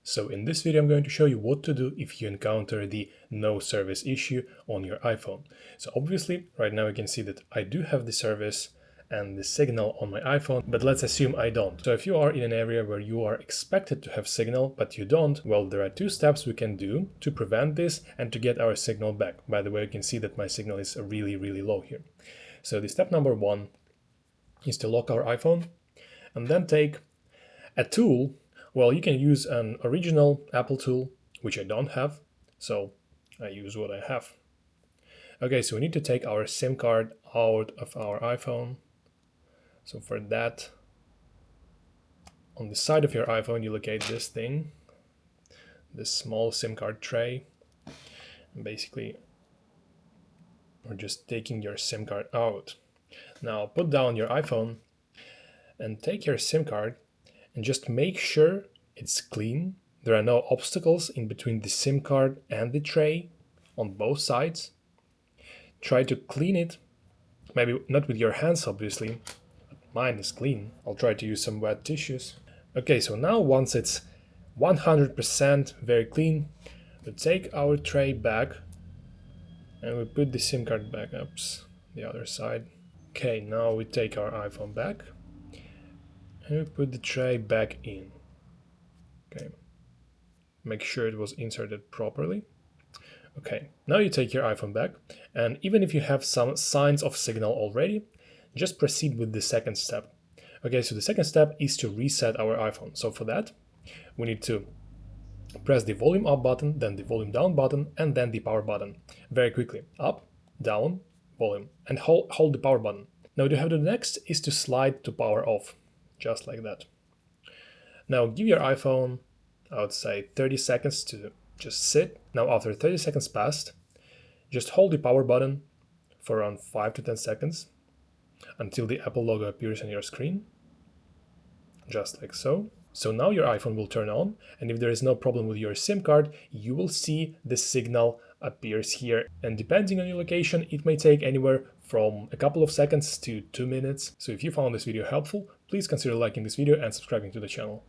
So in this video I'm going to show you what to do if you encounter the no service issue on your iPhone. So obviously right now you can see that I do have the service and the signal on my iPhone, but let's assume I don't. So if you are in an area where you are expected to have signal but you don't, well, there are two steps we can do to prevent this and to get our signal back. By the way, you can see that my signal is really low here. So the step number one is to lock our iPhone and then take a tool. Well, you can use an original Apple tool, which I don't have, so I use what I have. Okay, so we need to take our SIM card out of our iPhone. So for that, on the side of your iPhone, you locate this thing, this small SIM card tray. And basically, we're just taking your SIM card out. Now put down your iPhone and take your SIM card and just make sure it's clean. There are no obstacles in between the SIM card and the tray on both sides. Try to clean it, maybe not with your hands obviously, but mine is clean. I'll try to use some wet tissues. Okay, so now once it's 100% very clean, we take our tray back and we put the SIM card back up the other side. Okay, now we take our iPhone back and we put the tray back in. Okay, make sure it was inserted properly. Okay, now you take your iPhone back, and even if you have some signs of signal already, just proceed with the second step. Okay, so the second step is to reset our iPhone. So for that, we need to press the volume up button, then the volume down button, and then the power button. Very quickly, up, down, volume, and hold the power button. Now what you have to do next is to slide to power off, just like that. Now give your iPhone, I would say 30 seconds to just sit. Now after 30 seconds passed, just hold the power button for around 5 to 10 seconds until the Apple logo appears on your screen, just like so. So now your iPhone will turn on, and if there is no problem with your SIM card, you will see the signal appears here. And depending on your location, it may take anywhere from a couple of seconds to 2 minutes. So if you found this video helpful, please consider liking this video and subscribing to the channel.